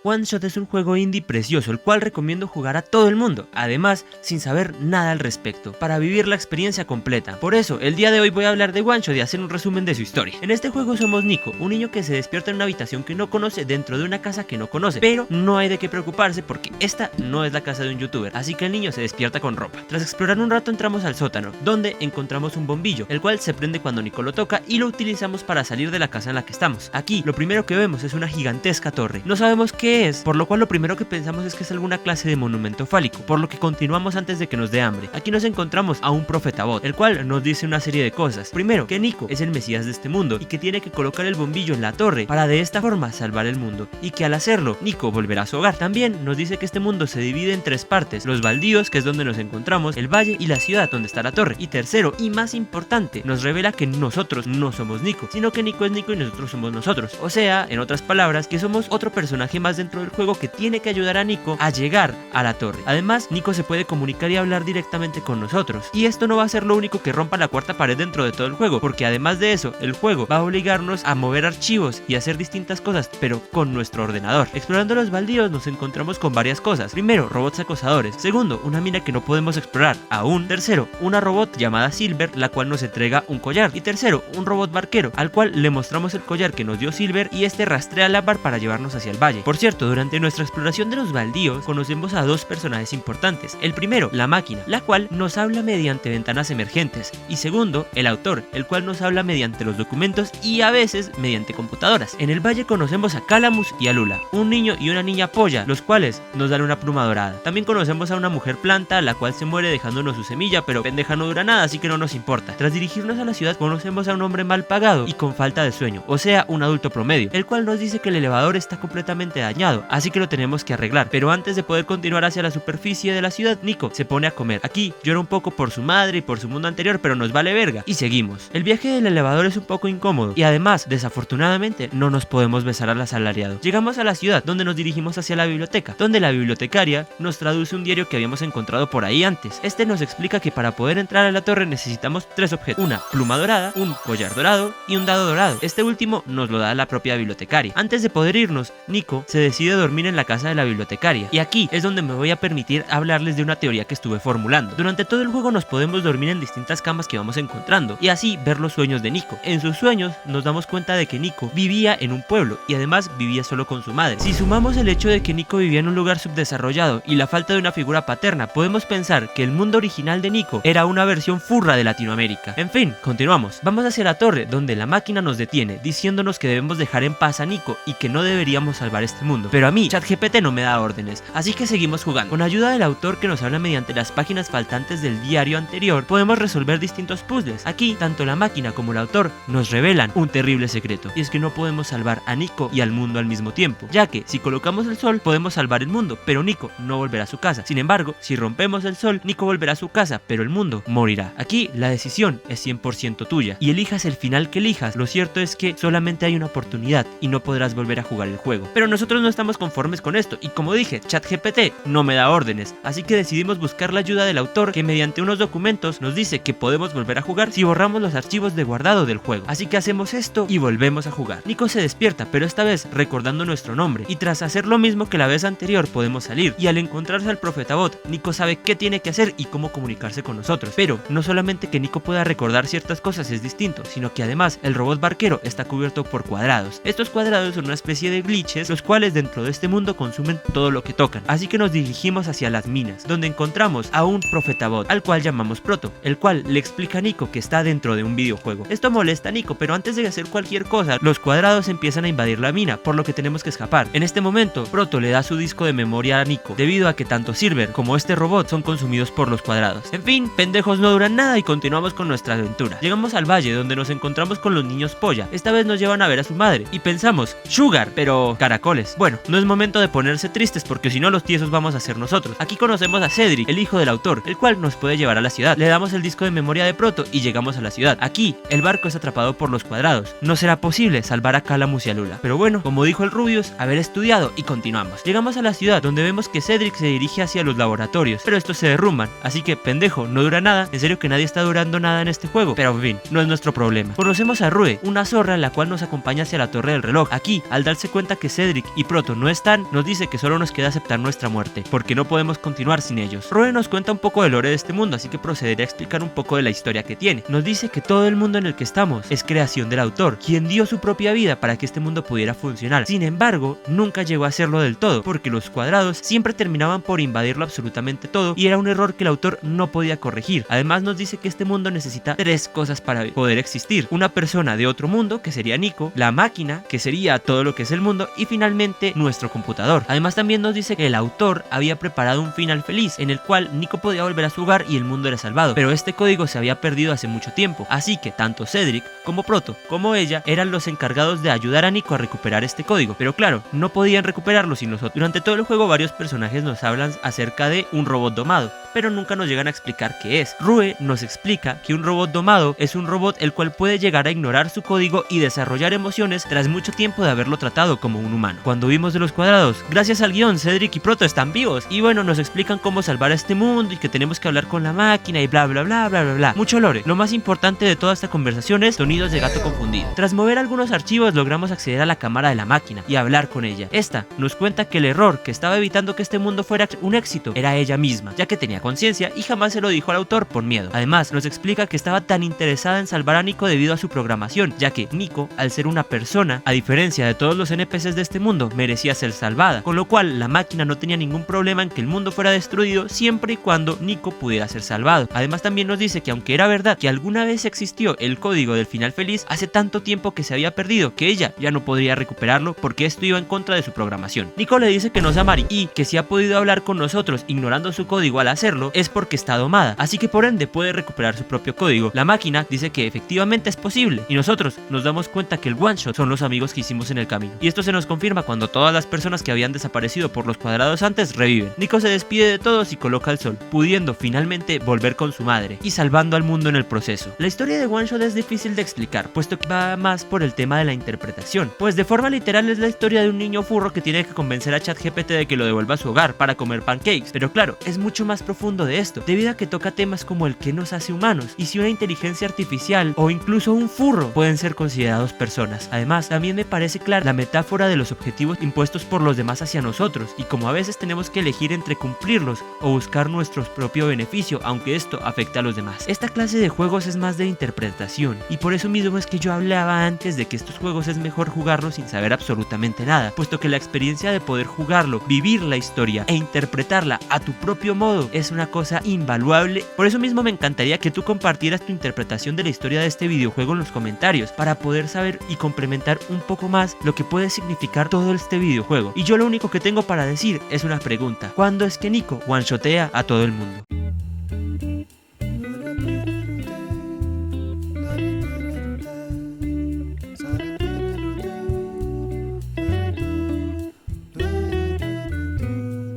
One Shot es un juego indie precioso, el cual recomiendo jugar a todo el mundo, además sin saber nada al respecto, para vivir la experiencia completa. Por eso, el día de hoy voy a hablar de One Shot y hacer un resumen de su historia. En este juego somos Nico, un niño que se despierta en una habitación que no conoce dentro de una casa que no conoce, pero no hay de qué preocuparse porque esta no es la casa de un youtuber, así que el niño se despierta con ropa. Tras explorar un rato entramos al sótano, donde encontramos un bombillo, el cual se prende cuando Nico lo toca y lo utilizamos para salir de la casa en la que estamos. Aquí, lo primero que vemos es una gigantesca torre. No sabemos qué es, por lo cual lo primero que pensamos es que es alguna clase de monumento fálico, por lo que continuamos antes de que nos dé hambre. Aquí nos encontramos a un profeta bot, el cual nos dice una serie de cosas. Primero, que Nico es el mesías de este mundo y que tiene que colocar el bombillo en la torre para de esta forma salvar el mundo, y que al hacerlo, Nico volverá a su hogar. También nos dice que este mundo se divide en tres partes: los baldíos, que es donde nos encontramos, el valle y la ciudad, donde está la torre. Y tercero, y más importante, nos revela que nosotros no somos Nico, sino que Nico es Nico y nosotros somos nosotros. O sea, en otras palabras, que somos otro personaje más dentro del juego que tiene que ayudar a Nico a llegar a la torre. Además, Nico se puede comunicar y hablar directamente con nosotros. Y esto no va a ser lo único que rompa la cuarta pared dentro de todo el juego, porque además de eso, el juego va a obligarnos a mover archivos y hacer distintas cosas, pero con nuestro ordenador. Explorando los baldíos nos encontramos con varias cosas. Primero, robots acosadores. Segundo, una mina que no podemos explorar aún. Tercero, una robot llamada Silver, la cual nos entrega un collar. Y tercero, un robot barquero, al cual le mostramos el collar que nos dio Silver y este rastrea el ámbar para llevarnos hacia el valle. Por cierto, durante nuestra exploración de los baldíos conocemos a dos personajes importantes. El primero, la máquina, la cual nos habla mediante ventanas emergentes, y segundo, el autor, el cual nos habla mediante los documentos y a veces mediante computadoras. En el valle conocemos a Calamus y a Lula, un niño y una niña polla, los cuales nos dan una pluma dorada. También conocemos a una mujer planta, la cual se muere dejándonos su semilla, pero pendeja no dura nada, así que no nos importa. Tras dirigirnos a la ciudad conocemos a un hombre mal pagado y con falta de sueño, o sea, un adulto promedio, el cual nos dice que el elevador está completamente dañado, así que lo tenemos que arreglar. Pero antes de poder continuar hacia la superficie de la ciudad, Nico se pone a comer. Aquí llora un poco por su madre y por su mundo anterior, pero nos vale verga y seguimos. El viaje del elevador es un poco incómodo y además, desafortunadamente, no nos podemos besar al asalariado. Llegamos a la ciudad, donde nos dirigimos hacia la biblioteca, donde la bibliotecaria nos traduce un diario que habíamos encontrado por ahí antes. Este nos explica que para poder entrar a la torre necesitamos tres objetos: una pluma dorada, un collar dorado y un dado dorado. Este último nos lo da la propia bibliotecaria. Antes de poder irnos, Nico se decide dormir en la casa de la bibliotecaria, y aquí es donde me voy a permitir hablarles de una teoría que estuve formulando. Durante todo el juego nos podemos dormir en distintas camas que vamos encontrando y así ver los sueños de Nico. En sus sueños nos damos cuenta de que Nico vivía en un pueblo y además vivía solo con su madre. Si sumamos el hecho de que Nico vivía en un lugar subdesarrollado y la falta de una figura paterna, podemos pensar que el mundo original de Nico era una versión furra de Latinoamérica. En fin, continuamos. Vamos hacia la torre, donde la máquina nos detiene, diciéndonos que debemos dejar en paz a Nico y que no deberíamos salvar este mundo. Pero a mí, ChatGPT no me da órdenes, así que seguimos jugando. Con ayuda del autor, que nos habla mediante las páginas faltantes del diario anterior, podemos resolver distintos puzzles. Aquí, tanto la máquina como el autor nos revelan un terrible secreto, y es que no podemos salvar a Nico y al mundo al mismo tiempo, ya que si colocamos el sol podemos salvar el mundo, pero Nico no volverá a su casa. Sin embargo, si rompemos el sol, Nico volverá a su casa, pero el mundo morirá. Aquí la decisión es 100% tuya, y elijas el final que elijas, lo cierto es que solamente hay una oportunidad y no podrás volver a jugar el juego. Pero nosotros no estamos conformes con esto, y como dije, ChatGPT no me da órdenes, así que decidimos buscar la ayuda del autor, que mediante unos documentos nos dice que podemos volver a jugar si borramos los archivos de guardado del juego. Así que hacemos esto y volvemos a jugar. Nico se despierta, pero esta vez recordando nuestro nombre, y tras hacer lo mismo que la vez anterior podemos salir, y al encontrarse al profeta bot, Nico sabe qué tiene que hacer y cómo comunicarse con nosotros. Pero no solamente que Nico pueda recordar ciertas cosas es distinto, sino que además el robot barquero está cubierto por cuadrados. Estos cuadrados son una especie de glitches, los cuales dentro de este mundo consumen todo lo que tocan. Así que nos dirigimos hacia las minas, donde encontramos a un profeta bot, al cual llamamos Proto, el cual le explica a Nico que está dentro de un videojuego. Esto molesta a Nico, pero antes de hacer cualquier cosa, los cuadrados empiezan a invadir la mina, por lo que tenemos que escapar. En este momento, Proto le da su disco de memoria a Nico, debido a que tanto Silver como este robot son consumidos por los cuadrados. En fin, pendejos no duran nada y continuamos con nuestra aventura. Llegamos al valle, donde nos encontramos con los niños polla. Esta vez nos llevan a ver a su madre y pensamos, Sugar, pero caracoles. Bueno, no es momento de ponerse tristes, porque si no los tiesos vamos a ser nosotros. Aquí conocemos a Cedric, el hijo del autor, el cual nos puede llevar a la ciudad. Le damos el disco de memoria de Proto y llegamos a la ciudad. Aquí, el barco es atrapado por los cuadrados. No será posible salvar a Calamus y a Lula. Pero bueno, como dijo el Rubius, haber estudiado, y continuamos. Llegamos a la ciudad, donde vemos que Cedric se dirige hacia los laboratorios, pero estos se derrumban, así que pendejo, no dura nada. En serio que nadie está durando nada en este juego, pero en fin, no es nuestro problema. Conocemos a Rue, una zorra, la cual nos acompaña hacia la torre del reloj. Aquí, al darse cuenta que Cedric y Proto no están, nos dice que solo nos queda aceptar nuestra muerte, porque no podemos continuar sin ellos. Rue nos cuenta un poco del lore de este mundo, así que procederé a explicar un poco de la historia que tiene. Nos dice que todo el mundo en el que estamos es creación del autor, quien dio su propia vida para que este mundo pudiera funcionar. Sin embargo, nunca llegó a hacerlo del todo, porque los cuadrados siempre terminaban por invadirlo absolutamente todo, y era un error que el autor no podía corregir. Además nos dice que este mundo necesita 3 cosas para poder existir: una persona de otro mundo, que sería Nico; la máquina, que sería todo lo que es el mundo; y finalmente nuestro computador. Además también nos dice que el autor había preparado un final feliz, en el cual Nico podía volver a su hogar y el mundo era salvado, pero este código se había perdido hace mucho tiempo, así que tanto Cedric como Proto como ella eran los encargados de ayudar a Nico a recuperar este código, pero claro, no podían recuperarlo sin nosotros. Durante todo el juego varios personajes nos hablan acerca de un robot domado, pero nunca nos llegan a explicar qué es. Rue nos explica que un robot domado es un robot el cual puede llegar a ignorar su código y desarrollar emociones tras mucho tiempo de haberlo tratado como un humano. Cuando vimos de los cuadrados, gracias al guión, Cedric y Proto están vivos, y bueno, nos explican cómo salvar a este mundo y que tenemos que hablar con la máquina y bla bla bla bla bla bla. Mucho lore. Lo más importante de toda esta conversación es sonidos de gato confundido. Tras mover algunos archivos logramos acceder a la cámara de la máquina y hablar con ella. Esta nos cuenta que el error que estaba evitando que este mundo fuera un éxito era ella misma, ya que tenía conciencia y jamás se lo dijo al autor por miedo. Además nos explica que estaba tan interesada en salvar a Nico debido a su programación, ya que Nico, al ser una persona, a diferencia de todos los NPCs de este mundo, merecía ser salvada, con lo cual la máquina no tenía ningún problema en que el mundo fuera destruido siempre y cuando Nico pudiera ser salvado. Además también nos dice que aunque era verdad que alguna vez existió el código del final feliz, hace tanto tiempo que se había perdido que ella ya no podría recuperarlo porque esto iba en contra de su programación. Nico le dice que nos ama y que si ha podido hablar con nosotros ignorando su código al hacerlo es porque está domada, así que por ende puede recuperar su propio código. La máquina dice que efectivamente es posible y nosotros nos damos cuenta que el one shot son los amigos que hicimos en el camino, y esto se nos confirma cuando todas las personas que habían desaparecido por los cuadrados antes reviven. Nico se despide de todos y coloca el sol, pudiendo finalmente volver con su madre y salvando al mundo en el proceso. La historia de One Shot es difícil de explicar, puesto que va más por el tema de la interpretación, pues de forma literal es la historia de un niño furro que tiene que convencer a ChatGPT de que lo devuelva a su hogar para comer pancakes, pero claro, es mucho más profundo de esto, debido a que toca temas como el que nos hace humanos, y si una inteligencia artificial o incluso un furro pueden ser considerados personas. Además, también me parece clara la metáfora de los objetivos impuestos por los demás hacia nosotros, y como a veces tenemos que elegir entre cumplirlos o buscar nuestro propio beneficio, aunque esto afecte a los demás. Esta clase de juegos es más de interpretación, y por eso mismo es que yo hablaba antes de que estos juegos es mejor jugarlos sin saber absolutamente nada, puesto que la experiencia de poder jugarlo, vivir la historia e interpretarla a tu propio modo es una cosa invaluable. Por eso mismo me encantaría que tú compartieras tu interpretación de la historia de este videojuego en los comentarios, para poder saber y complementar un poco más lo que puede significar todo este videojuego. Y yo lo único que tengo para decir es una pregunta: ¿cuándo es que Nico one-shotea a todo el mundo?